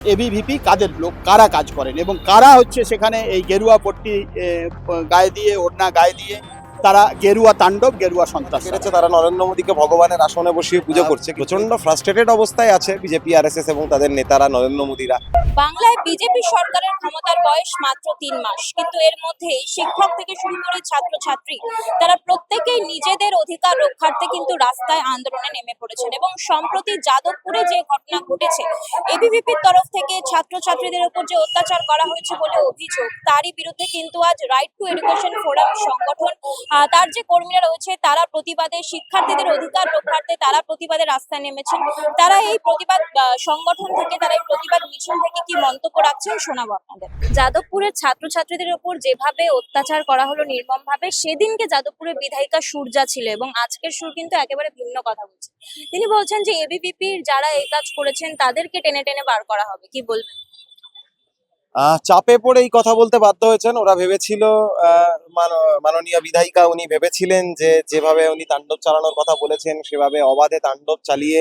ABVP কাদের লোক, কারা কাজ করেন এবং কারা হচ্ছে সেখানে এই গেরুয়া পট্টি গায়ে দিয়ে, ওড়না গায়ে দিয়ে তারা গেরুয়া তাণ্ডব, গেরুয়া সন্ত্রাস পেরেছে। তারা নরেন্দ্র মোদীকে ভগবানের আসনে বসিয়ে পুজো করছে। প্রচন্ড ফ্রাস্ট্রেটেড অবস্থায় আছে বিজেপি, আরএসএস এবং তাদের নেতারা, নরেন্দ্র মোদীরা। বাংলায় বিজেপি সরকারের ক্ষমতার বয়স মাত্র 3 মাস, কিন্তু এর মধ্যে শিক্ষক থেকে শুরু করে ছাত্রছাত্রী তারা প্রত্যেকেই নিজেদের অধিকার রক্ষার্থে কিন্তু রাস্তায় আন্দোলনে নেমে পড়েছেন। এবং সম্প্রতি যাদবপুরে যে ঘটনা ঘটেছে, এবিভিপির তরফ থেকে ছাত্রছাত্রীদের উপর যে অত্যাচার করা হয়েছে বলে অভিযোগ, তারই বিরুদ্ধে কিন্তু আজ রাইট টু এডুকেশন ফোরাম সংগঠন, তার যে কর্মীরা রয়েছে তারা প্রতিবাদে, শিক্ষার্থীদের অধিকার রক্ষার্থে তারা প্রতিবাদে রাস্তায় নেমেছেন। তারা এই প্রতিবাদ সংগঠন থেকে, তারা এই প্রতিবাদ মিছিল থেকে কি মন্তব্য রাখছেন শোনাবো আপনাদের। যাদবপুরের ছাত্রছাত্রীদের উপর যেভাবে অত্যাচার করা হলো নির্মমভাবে, সেদিনকে যাদবপুরের বিধায়িকা সূর্যা ছিল এবং আজকের সুর কিন্তু একেবারে ভিন্ন কথা বলছে। তিনি বলছেন যে এবিভিপির যারা এই কাজ করেছেন তাদেরকে টেনে টেনে বার করা হবে, কি বলবেন? চাপে পড়ে এই কথা বলতে বাধ্য হয়েছেন। ওরা ভেবেছিল, মাননীয় বিধায়িকা উনি ভেবেছিলেন যে যেভাবে উনি তাণ্ডব চালানোর কথা বলেছেন সেভাবে অবাধে তাণ্ডব চালিয়ে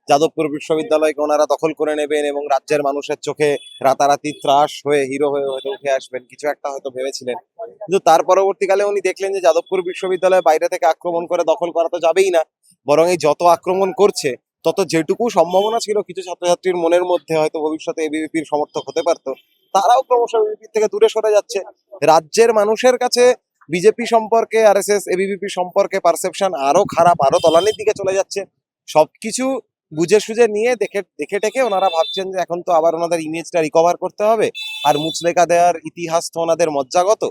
যাদবপুর বিশ্ববিদ্যালয়কে ওনারা দখল করে নেবেন এবং রাজ্যের মানুষের চোখে রাতারাতি ত্রাস হয়ে হিরো হয়ে হয়তো উঠে আসবেন, কিছু একটা হয়তো ভেবেছিলেন। কিন্তু তার পরবর্তীকালে উনি দেখলেন যে যাদবপুর বিশ্ববিদ্যালয় বাইরে থেকে আক্রমণ করে দখল করা তো যাবেই না, বরং এই যত আক্রমণ করছে তত যেটুকু সম্ভাবনা ছিল কিছু ছাত্রছাত্রীর মনের মধ্যে হয়তো ভবিষ্যতে এবিভিপির সমর্থক হতে পারতো, তারাও ক্রমশ বিজেপি থেকে দূরে সরে যাচ্ছে। রাজ্যের মানুষের কাছে বিজেপি সম্পর্কে, আরএসএস, এবিভিপি সম্পর্কে পারসেপশন আরো খারাপ, আরো তলানির দিকে চলে যাচ্ছে। সবকিছু বুঝে সুঝে নিয়ে দেখে টেকে ওনারা ভাবছেন যে এখন তো আবার ওনাদের ইমেজটা রিকভার করতে হবে, আর মুচলেকা দেওয়ার ইতিহাস তো ওনাদের মজ্জাগত,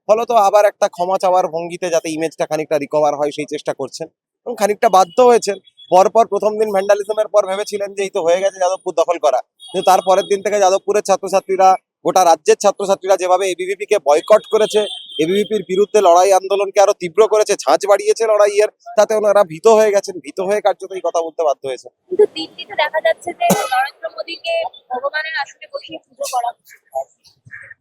ফলত আবার একটা ক্ষমা চাওয়ার ভঙ্গিতে যাতে ইমেজটা খানিকটা রিকভার হয় সেই চেষ্টা করছেন এবং খানিকটা বাধ্য হয়েছেন। পরপর প্রথম দিন ভ্যান্ডালিজমের পর ভেবেছিলেন যে এই তো হয়ে গেছে যাদবপুর দখল করা, কিন্তু তারপরের দিন থেকে যাদবপুরের ছাত্রছাত্রীরা, গোটা রাজ্যের ছাত্রছাত্রীরা যেভাবে এবিভিপি কে বয়কট করেছে, এবিভিপির বিরুদ্ধে লড়াই আন্দোলনকে আরো তীব্র করেছে, ঝাঁঝ বাড়িয়েছে লড়াইয়ের, তাতে ওনারা ভীত হয়ে গেছেন, ভীত হয়ে কার্যত এই কথা বলতে বাধ্য হয়েছে। কিন্তু দিল্লিতে দেখা যাচ্ছে যে নরেন্দ্র মোদীকে ভগবানের আসনে বসিয়ে পুজো করা হচ্ছে।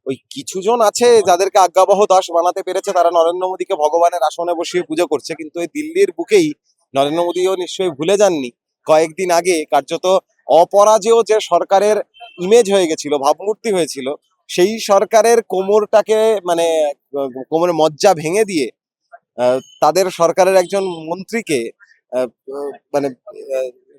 ওই কিছুজন আছে যাদেরকে আজ্ঞাবহ দাস বানাতে পেরেছে, তারা নরেন্দ্র মোদীকে ভগবানের আসনে বসিয়ে পুজো করছে। কিন্তু এই দিল্লির বুকেই নরেন্দ্র মোদীও নিশ্চয়ই ভুলে যাননি কয়েকদিন আগে কার্যত অপরাজেয় যে সরকারের ইমেজ হয়ে গেছিল, ভাবমূর্তি হয়েছিল, সেই সরকারের কোমরটাকে মানে কোমরের মজ্জা ভেঙে দিয়ে তাদের সরকারের একজন মন্ত্রীকে মানে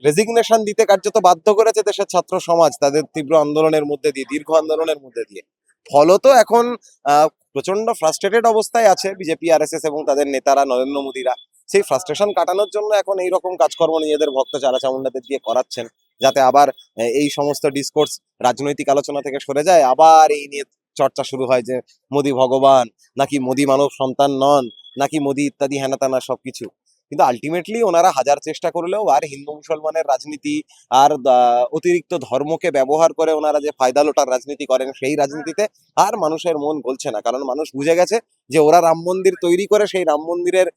রেজিগনেশন দিতে কার্যত বাধ্য করেছে দেশের ছাত্র সমাজ, তাদের তীব্র আন্দোলনের মধ্যে দিয়ে, দীর্ঘ আন্দোলনের মধ্যে দিয়ে। ফলত এখন প্রচন্ড ফ্রাস্ট্রেটেড অবস্থায় আছে বিজেপি, আরএসএস এবং তাদের নেতারা, নরেন্দ্র মোদীরা। সেই ফ্রাস্ট্রেশন কাটানোর জন্য এখন এইরকম কাজকর্ম নিজেদের ভক্ত চারা চামুন্ডাদের দিয়ে করাচ্ছেন, যাতে আবার এই সমস্ত ডিসকোর্স রাজনৈতিক আলোচনা থেকে সরে যায়, আবার এই নিয়ে চর্চা শুরু হয় যে মোদী ভগবান, নাকি মোদী মানব সন্তান নন, নাকি মোদী ইত্যাদি হেনাতানা সবকিছু। কিন্তু আলটিমেটলি ওনারা হাজার চেষ্টা করলেও আর হিন্দু মুসলমানের রাজনীতি আর অতিরিক্ত ধর্মকে ব্যবহার করে ওনারা যে ফায়দা লোটার রাজনীতি করেন, সেই রাজনীতিতে আর মানুষের মন গলছে না। কারণ মানুষ বুঝে গেছে যে ওরা রাম মন্দির তৈরি করে সেই রাম মন্দিরের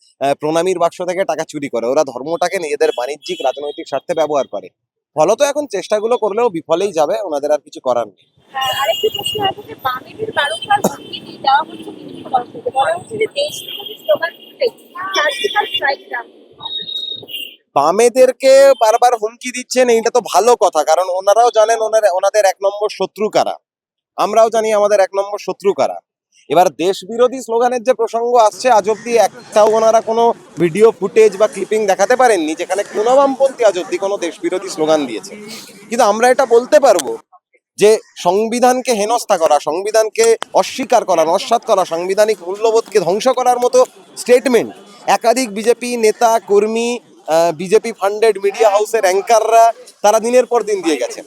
প্রণামীর বাক্স থেকে টাকা চুরি করে, ওরা ধর্মটাকে নিজেদের বাণিজ্যিক রাজনৈতিক স্বার্থে ব্যবহার করে। ফলত এখন চেষ্টাগুলো করলেও বিফলেই যাবে, ওনাদের আর কিছু করার নেই। আরেকটি প্রশ্ন আছে যে বামেদের বারংবার হুমকি দিয়ে দেওয়া হচ্ছে বিজেপি তরফ থেকে, বলা হচ্ছে যে দেশ বিরোধী স্লোগান তুললে সার্জিক্যাল স্ট্রাইক দেওয়া। বামেদেরকে বারবার হুমকি দিচ্ছেন, এইটা তো ভালো কথা, কারণ ওনারাও জানেন ওনাদের 1 নম্বর শত্রু কারা, আমরাও জানি আমাদের 1 নম্বর শত্রু কারা। এবার দেশ বিরোধী স্লোগানের যে প্রসঙ্গ আসছে, আজ অব্দি একটাও ওনারা কোনো ভিডিও ফুটেজ বা ক্লিপিং দেখাতে পারেননি যেখানে কোনো বামপন্থী আজ অব্দি কোনো দেশ বিরোধী স্লোগান দিয়েছে। কিন্তু আমরা এটা বলতে পারবো যে সংবিধানকে হেনস্থা করা, সংবিধানকে অস্বীকার করা, নস্যাৎ করা, সাংবিধানিক মূল্যবোধকে ধ্বংস করার মতো স্টেটমেন্ট একাধিক বিজেপি নেতা কর্মী, বিজেপি ফান্ডেড মিডিয়া হাউসের অ্যাঙ্কাররা তারা দিনের পর দিন দিয়ে গেছে।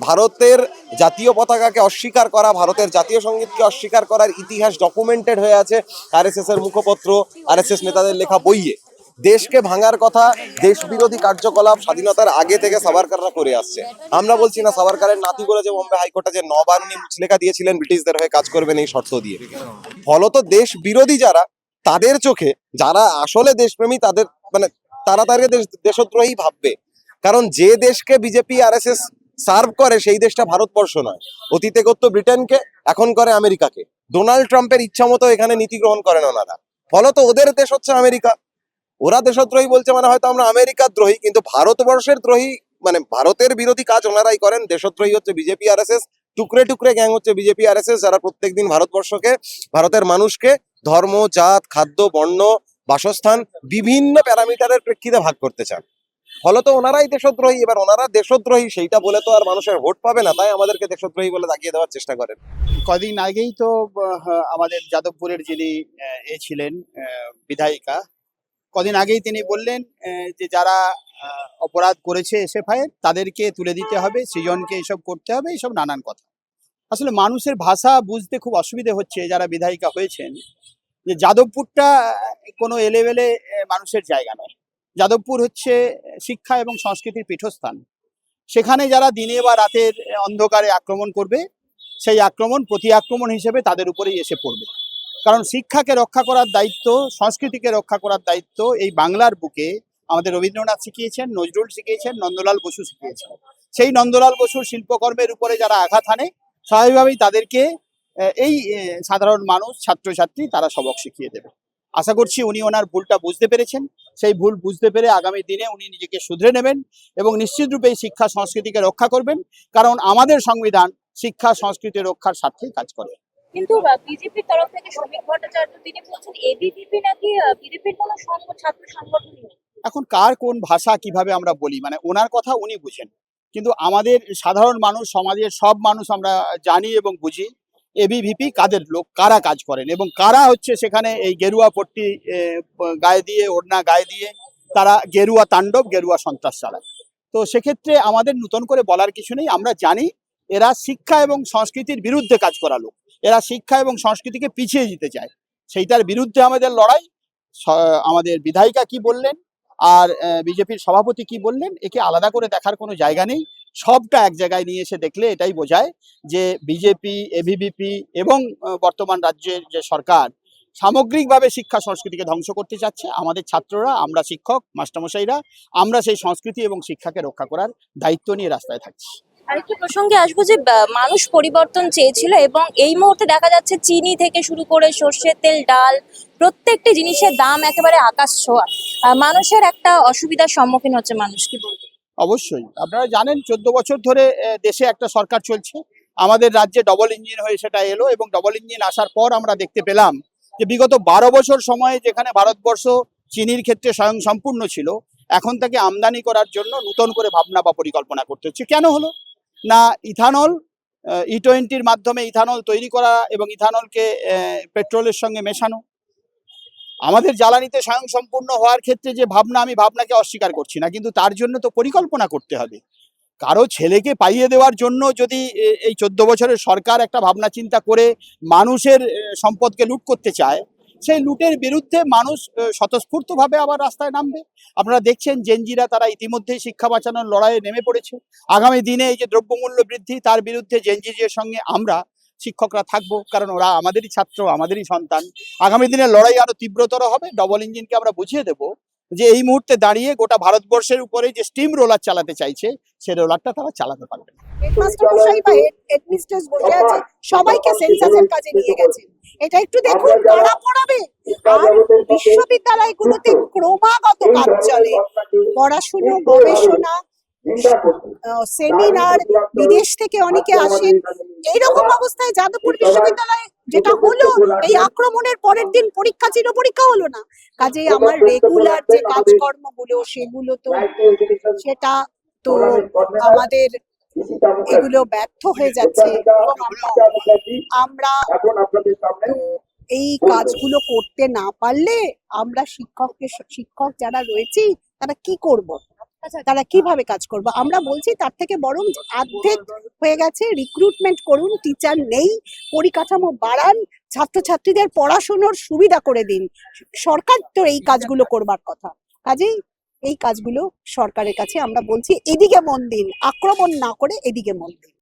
ভারতের জাতীয় পতাকাকে অস্বীকার করা, ভারতের জাতীয় সঙ্গীতকে অস্বীকার করার ইতিহাস ডকুমেন্টেড হয়ে আছে আরএসএস এর মুখপত্র, আরএসএস নেতাদের লেখা বইয়ে। দেশকে ভাঙার কথা, দেশ বিরোধী কার্যকলাপ স্বাধীনতার আগে থেকে সাভারকাররা করে আসছে। আমরা বলছি না সাভারকারের নাতি বলে যে বোম্বে হাইকোর্টে যে 9 বার উনি মুচলেখা দিয়েছিলেন ব্রিটিশদের হয়ে কাজ করবেন এই শর্ত দিয়ে। ফলত দেশ বিরোধী যারা, তাদের চোখে যারা আসলে দেশপ্রেমী, তাদের মানে তারা তাকে দেশদ্রোহী ভাববে। কারণ যে দেশকে বিজেপি আরএসএস সার্ভ করে সেই দেশটা ভারতবর্ষ নয়। অতীতে করতো ব্রিটেনকে, এখন করে আমেরিকাকে। ডোনাল্ড ট্রাম্পের ইচ্ছা মতো এখানে নীতি গ্রহণ করেন ওনারা, ফলত ওদের দেশ হচ্ছে আমেরিকা। ওরা দেশদ্রোহী বলছে মানে হয়তো আমরা আমেরিকার দ্রোহী, কিন্তু ভারতবর্ষের দ্রোহী মানে ভারতের বিরোধী কাজ ওনারাই করেন। দেশদ্রোহী হচ্ছে বিজেপি আরএসএস, টুকরে টুকরে গ্যাং হচ্ছে বিজেপি আরএসএস, যারা প্রত্যেকদিন ভারতবর্ষকে, ভারতের মানুষকে ধর্ম, জাত, খাদ্য, বর্ণ, বাসস্থান বিভিন্ন প্যারামিটারের প্রেক্ষিতে ভাগ করতে চান। ফলত ওনারাই দেশদ্রোহী। এবার ওনারা দেশদ্রোহী সেইটা বলে তো আর মানুষের ভোট পাবে না, তাই আমাদেরকে দেশদ্রোহী বলে দাগিয়ে দেওয়ার চেষ্টা করেন। কদিন আগেই তো আমাদের যাদবপুরের যিনি ছিলেন বিধায়িকা, কদিন আগেই তিনি বললেন যে যারা অপরাধ করেছে এসএফআই তাদেরকে তুলে দিতে হবে, সৃজনকে এসব করতে হবে, এইসব নানান কথা। আসলে মানুষের ভাষা বুঝতে খুব অসুবিধে হচ্ছে যারা বিধায়িকা হয়েছেন, যে যাদবপুরটা কোনো এলেবেলে মানুষের জায়গা নয়। যাদবপুর হচ্ছে শিক্ষা এবং সংস্কৃতির পীঠস্থান। সেখানে যারা দিনে বা রাতের অন্ধকারে আক্রমণ করবে, সেই আক্রমণ প্রতি আক্রমণ হিসেবে তাদের উপরেই এসে পড়বে। কারণ শিক্ষাকে রক্ষা করার দায়িত্ব, সংস্কৃতিকে রক্ষা করার দায়িত্ব এই বাংলার বুকে আমাদের রবীন্দ্রনাথ শিখিয়েছেন, নজরুল শিখিয়েছেন, নন্দলাল বসু শিখিয়েছেন। সেই নন্দলাল বসুর শিল্পকর্মের উপরে যারা আঘাত হানে, স্বাভাবিকভাবেই তাদেরকে এই সাধারণ মানুষ, ছাত্রছাত্রী তারা সবক শিখিয়ে দেবে। আশা করছি উনি ওনার ভুলটা বুঝতে পেরেছেন। সেই ভুল বুঝতে পেরে আগামী দিনে উনি নিজেকে শুধরে নেবেন এবং নিশ্চিতরূপে এই শিক্ষা সংস্কৃতিকে রক্ষা করবেন। কারণ আমাদের সংবিধান শিক্ষা সংস্কৃতি রক্ষার স্বার্থেই কাজ করে। কিন্তু বিজেপির তরফ থেকে শ্রমিক ভট্টাচার্য তিনি বলছেন এবিভিপি নাকি বিজেপির কোনো ছাত্র সংগঠন নেই। এখন কার কোন ভাষা কিভাবে আমরা বলি, মানে ওনার কথা উনি বুঝেন, কিন্তু আমাদের সাধারণ মানুষ, সমাজের সব মানুষ আমরা জানি এবং বুঝি এবিভিপি কাদের লোক, কারা কাজ করেন এবং কারা হচ্ছে সেখানে এই গেরুয়া পট্টি গায়ে দিয়ে, ওড়না গায়ে দিয়ে তারা গেরুয়া তাণ্ডব, গেরুয়া সন্ত্রাস চালায়। তো সেক্ষেত্রে আমাদের নতুন করে বলার কিছু নেই। আমরা জানি এরা শিক্ষা এবং সংস্কৃতির বিরুদ্ধে কাজ করা লোক। এরা শিক্ষা এবং সংস্কৃতিকে পিছিয়ে দিতে চায়। সেইটার বিরুদ্ধে আমাদের লড়াই। আমাদের বিধায়িকা কি বললেন আর বিজেপির সভাপতি কি বললেন, একে আলাদা করে দেখার কোনো জায়গা নেই। সবটা এক জায়গায় নিয়ে এসে দেখলে এটাই বোঝায় যে বিজেপি, এবিভিপি এবং বর্তমান রাজ্যের যে সরকার সামগ্রিকভাবে শিক্ষা সংস্কৃতিকে ধ্বংস করতে চাচ্ছে। আমাদের ছাত্ররা, আমরা শিক্ষক, মাস্টারমশাইরা, আমরা সেই সংস্কৃতি এবং শিক্ষাকে রক্ষা করার দায়িত্ব নিয়ে রাস্তায় থাকছি। আরেকটা প্রসঙ্গে আসবো যে মানুষ পরিবর্তন চেয়েছিল এবং এই মুহূর্তে দেখা যাচ্ছে চিনি থেকে শুরু করে সর্ষের তেল, ডাল, প্রত্যেকটি জিনিসের দাম একেবারে আকাশ ছোঁয়া। মানুষের একটা অসুবিধার সম্মুখীন হচ্ছে মানুষ, কি বলবেন? অবশ্যই আপনারা জানেন 14 বছর ধরে দেশে একটা সরকার চলছে। আমাদের রাজ্যে ডবল ইঞ্জিন হয়ে সেটা এলো এবং ডবল ইঞ্জিন আসার পর আমরা দেখতে পেলাম যে বিগত 12 বছর সময়ে যেখানে ভারতবর্ষ চিনির ক্ষেত্রে স্বয়ংসম্পূর্ণ ছিল, এখন তাকে আমদানি করার জন্য নতুন করে ভাবনা বা পরিকল্পনা করতে হচ্ছে। কেন হলো না, ইথানল, E20-র মাধ্যমে ইথানল তৈরি করা এবং ইথানলকে পেট্রোলের সঙ্গে মেশানো। আমাদের জ্বালানিতে স্বয়ংসম্পূর্ণ হওয়ার ক্ষেত্রে যে ভাবনা, আমি ভাবনাকে অস্বীকার করছি না, কিন্তু তার জন্য তো পরিকল্পনা করতে হবে। কারো ছেলেকে পাইয়ে দেওয়ার জন্য যদি এই 14 বছরের সরকার একটা ভাবনা চিন্তা করে মানুষের সম্পদকে লুট করতে চায়, সেই লুটের বিরুদ্ধে মানুষ স্বতঃস্ফূর্তভাবে আবার রাস্তায় নামবে। আপনারা দেখছেন জেনজিরা তারা ইতিমধ্যেই শিক্ষা বাঁচানোর লড়াইয়ে নেমে পড়েছে। আগামী দিনে এই যে দ্রব্যমূল্য বৃদ্ধি, তার বিরুদ্ধে জেনজিদের সঙ্গে আমরা শিক্ষকরা থাকবো, কারণ ওরা আমাদেরই ছাত্র, আমাদেরই সন্তান। আগামী দিনে লড়াই আরো তীব্রতর হবে। ডবল ইঞ্জিনকে আমরা বুঝিয়ে দেবো যে এই মুহূর্তে দাঁড়িয়ে গোটা ভারতবর্ষের উপরে যে স্টিম রোলার চালাতে চাইছে, সেই রোলারটা তারা চালাতে পারবে না। হেডমাস্টার মশাই বা হেডমিস্ট্রেস বসে আছে, সবাইকে সেন্সাসের কাজে নিয়ে গেছে। এটা একটু দেখুন, কারা পড়াবে। আর বিশ্ববিদ্যালয়গুলোতে ক্রমাগত কাজ চলে, পড়াশুনো, গবেষণা, সেমিনার, বিদেশ থেকে অনেকে আসেন। এইরকম অবস্থায় যাদবপুর বিশ্ববিদ্যালয়ে যেটা হলো, এই আক্রমণের পরের দিন পরীক্ষা ছিল, পরীক্ষা হলো না। কাজেই আমার রেগুলার যে কাজকর্মগুলো, সেগুলো তো সেটা তো আমাদের এগুলো ব্যর্থ হয়ে যাচ্ছে এবং আমরা এই কাজগুলো করতে না পারলে আমরা শিক্ষক যারা রয়েছি তারা কি করব, তারা কিভাবে কাজ করব? আমরা বলছি তার থেকে বরং অর্ধেক হয়ে গেছে, রিক্রুটমেন্ট করুন, টিচার নেই, পরিকাঠামো বাড়ান, ছাত্রছাত্রীদের পড়াশোনার সুবিধা করে দিন। সরকার তো এই কাজগুলো করবার কথা। কাজেই এই কাজগুলো সরকারের কাছে আমরা বলছি এদিকে মন দিন, আক্রমণ না করে এদিকে মন দিন।